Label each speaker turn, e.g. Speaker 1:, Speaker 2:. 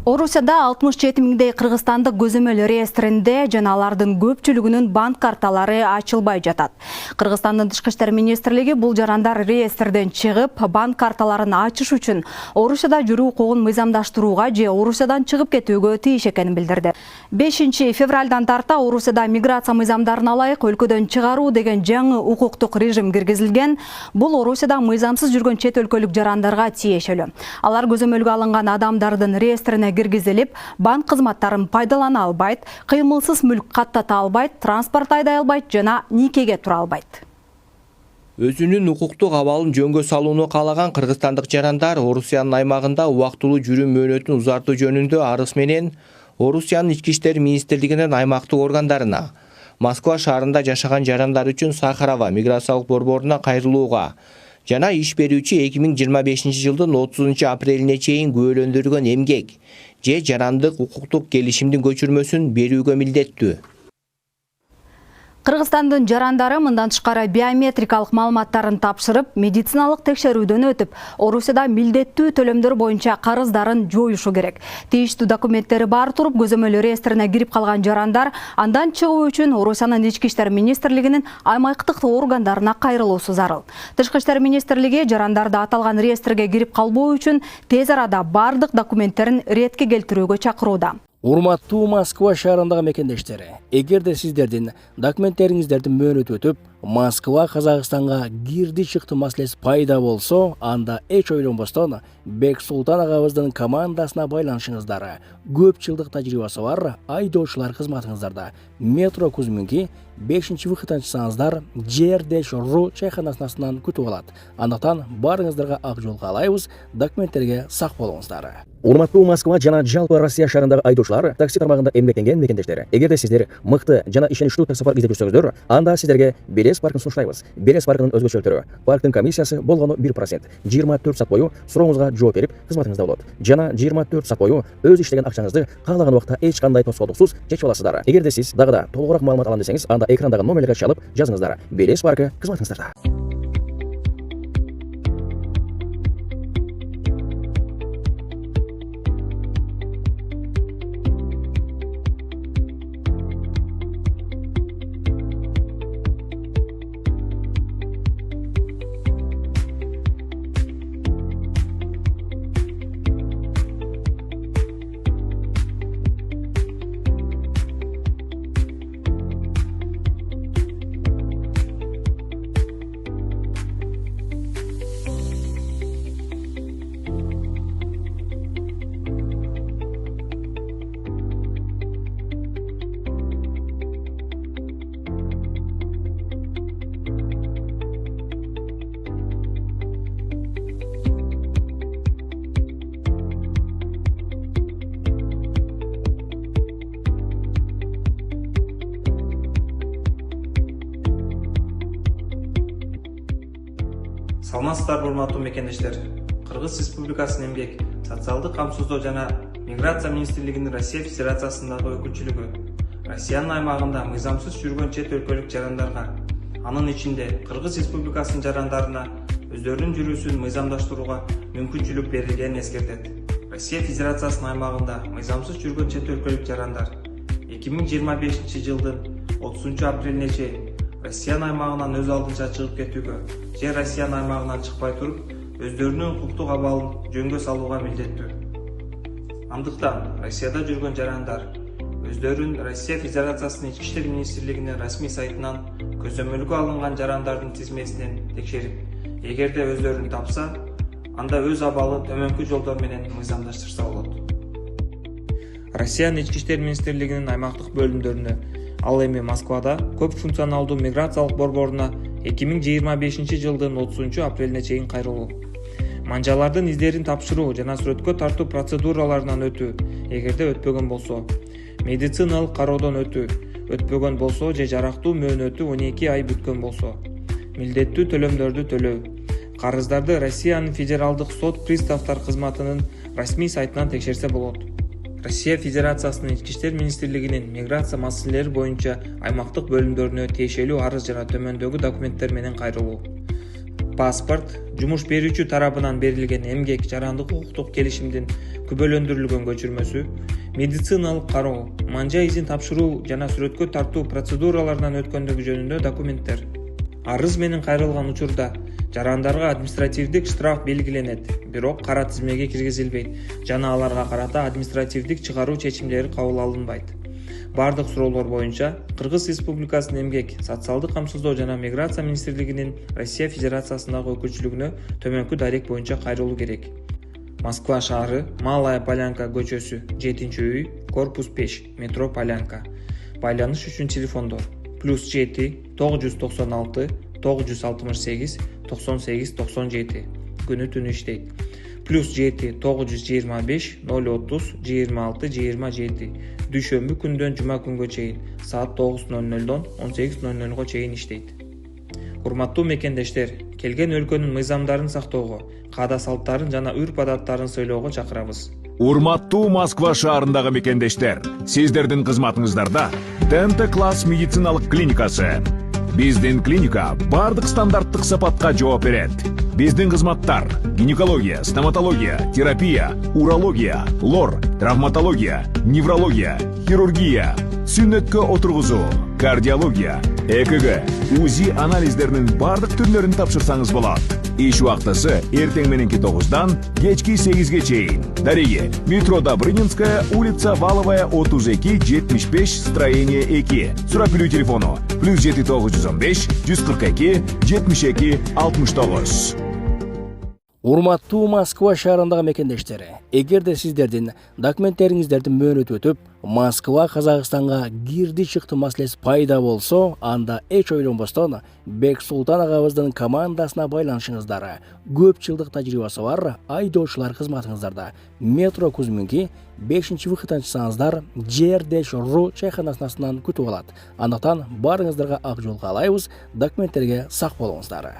Speaker 1: Орусияда 67 миңдей кыргызстандык көзөмөл реестринде жана алардын көпчүлүгүнүн банк карталары ачылбай жатат. Кыргызстандын Тышкы иштер министрлиги бул жарандар реестрден чыгып, банк карталарын ачыш үчүн Орусияда жүрүү укугун мыйзамдаштырууга же Орусиядан чыгып кетүүгө тийиш экенин билдирди. 5 февралдан тарта Орусияда миграция мыйзамдарына ылайык өлкөдөн чыгаруу деген жаңы укуктук режим киргизилген. Бул Орусияда мыйзамсыз жүргөн чет өлкөлүк жарандарга тиешелүү. Алар көзөмөлгө алынган адамдардын реестрине киргизилип, банк кызматтарын пайдалана албайт, кыймылсыз мүлк каттата албайт, транспорт айдай албайт жана никеге тура албайт.
Speaker 2: Өзүнүн укуктук абалын жөнгө салууну каалаган кыргызстандык жарандар Орусиянын аймагында убактылуу жүрүү мөөнөтүн узартуу жөнүндө арыз менен Орусиянын Ички иштер министрлигинин аймактык органдарына, Москва шаарында жашаган жарандар үчүн Сахарова миграциялык борборуна кайрылууга жана иш берүүчү 2025 жылдын 30 апрелине чейин күбөлөндүргөн эмгек же жарандык укуктук келишимдин көчүрмөсүн берүүгө милдеттүү.
Speaker 1: Кыргызстандын жарандары мындан тышкары биометрикалык маалыматтарын тапшырып, медициналык текшерүүдөн өтүп, Орусияда милдеттүү төлөмдөр боюнча карыздарын жоюшу керек. Тийиштүү документтери бар туруп, көзөмөл реестрине кирип калган жарандар андан чыгуу үчүн Орусиянын Ички иштер министрлигинин аймактык органдарына кайрылуусу зарыл. Тышкы иштер министрлиги жарандарды аталган реестрге кирип калбоо үчүн тез арада бардык документтерин ретке келтирүүгө чакырууда.
Speaker 3: Урматтуу Москва шаарындагы мекендештери, эгерде сиздердин документтериңиздерди мөөнөт өтүп, Москва Казакстанга кирди-чыкты маселеси пайда болсо, анда эч ойлонбостон Бексултан агабыздын командасына байланышыңыздар. Көп жылдык тажрыйбасы бар айдоочулар кызматыңыздарда. Метро Кузьминки 5-выходтан чыксаңыздар, Жердеш.ру чайханасынан күтүп алат. Андыктан барыңыздарга ак жол каалайбыз, документтерге сак болуңуздар.
Speaker 4: Урматтуу Москва жана жалпы Россия шаарындагы айдоочулар, такси тармагында эмгектенген мекендештер. Эгерде сиздер мыкты жана ишеничтүү таксопарк издеп жүрсөңүздөр, анда сиздерге Белес паркын сунуштайбыз. Белес паркынын өзгөчөлүктөрү: парктын комиссиясы болгону 1%, 24 саат бою сурооңузга жооп берип, кызматыңызда болот. Жана 24 саат бою өз иштеген акчаңызды каалаган убакта эч кандай тоскоолдуксуз чечип аласыздар. Эгерде сиз дагы толугураак маалымат алам десеңиз, анда экрандагы номерлерге чалып жазыңыздар. Белес паркы кызматыңыздарда.
Speaker 5: Саламатсыздар, урматтуу мекендештер. Кыргыз Республикасынын эмгек, социалдык камсыздоо жана миграция министрлигинин Россия Федерациясындагы өкүлчүлүгү Россиянын аймагында мыйзамсыз жүргөн чет өлкөлүк жарандарга, анын ичинде Кыргыз Республикасынын жарандарына өздөрүнүн жүрүүсүн мыйзамдаштырууга мүмкүнчүлүк берилгенин эскертет. Россия Федерациясынын аймагында мыйзамсыз жүргөн чет өлкөлүк жарандар 2025 жылдын 30 апрелине чейин Россиянын аймагынан өз алдынча чыгып кетүүгө же Россиянын аймагынан чыкпай туруп, өздөрүнүн укуктук абалын жөнгө салууга милдеттүү. Андыктан Россияда жүргөн жарандар өздөрүн Россия Федерациясынын Ички иштер министрлигинин расмий сайтынан көзөмөлгө алынган жарандардын тизмесинен текшерип, эгерде өздөрүн тапса, анда өз абалын төмөнкү жолдор менен мыйзамдаштырса болот. Россиянын Ички иштер министрлигинин аймактык бөлүмдөрүнө, ал эми Москвада көп функционалдуу миграциялык борборуна 2025 жылдын 30 апрелине чейин кайрылуу. Манжалардын издерин тапшыруу жана сүрөткө тартуу процедураларынан өтүү, эгерде өтпөгөн болсо, медициналык кароодон өтпөгөн болсо же жарактуу мөөнөтү 12 ай бүткөн болсо, милдеттүү төлөмдөрдү төлөө, карыздарды Россиянын федералдык сот приставтар кызматынын расмий сайтынан текшерсе болот. Россия Федерациясынын Ички иштер министрлигинин миграция маселелери боюнча аймактык бөлүмдөрүнө тиешелүү арыз жана төмөндөгү документтер менен кайрылуу. паспорт, жумуш берүүчү тарабынан берилген эмгек жарандык укуктук келишимдин күбөлөндүрүлгөн көчүрмөсү, медициналык кароо, манжа изин тапшыруу жана сүрөткө тартуу процедураларынан өткөндүгү жөнүндө документтер. Арыз менен кайрылган учурда жарандарга административдик штраф белгиленет, бирок кара тизмеге киргизилбейт жана аларга карата административдик чыгаруу чечимдери кабыл алынбайт. Бардык суроолор боюнча Кыргыз Республикасынын эмгек, социалдык камсыздоо жана миграция министрлигинин Россия Федерациясындагы өкүлчүлүгүнө төмөнкү дарек боюнча кайрылуу керек. Москва шаары, Малая Полянка көчөсү, 7-үй, корпус 5, метро Полянка. Байланыш үчүн телефондор +7 996 968 98 97, күнү түнү иштейт. +7 925 030 26 27, дүйшөмбү күндөн жума күнгө чейин саат 9:00-дон 18:00-га чейин иштейт. Урматтуу мекендештер, келген өлкөнүн мыйзамдарын сактоого, каада салттарын жана үрп-адаттарын сыйлоого чакырабыз.
Speaker 6: Урматтуу Москва шаарындагы мекендештер, сиздердин кызматыңыздарда ДНТ класс медициналык клиникасы. Биздин клиника бардык стандарттык сапатка жооп берет. Биздин кызматтар: гинекология, стоматология, терапия, урология, лор, травматология, неврология, хирургия, сүннөткө отургузуу, кардиология, ЭКГ, УЗИ анализдеринин бардык түрлөрүн тапшырсаңыз болот. Иш убактысы эртең мененки 9-дан кечки 8-ге чейин. Дареги: метро Добрынинская, улица Валовая 32-75, строение 2. Сурап билүү телефону +7 915 142 72 69.
Speaker 3: Урматтуу Москва шаарындагы мекендештери, эгерде сиздердин документтериңиздерди мөөнөтү өтүп, Москва Казакстанга кирди чыкты маселеси пайда болсо, анда эч ойлонбостон Бексултан агабыздын командасына байланышыңыздар. Көп жылдык тажрыйбасы бар айдоочулар кызматыңыздарда. Метро Кузьминки 5-выходтан чыксаңыздар, Жер-ру чайханасынан күтүп алат. Андыктан барыңыздарга ак жол каалайбыз, документтерге сак болуңуздар.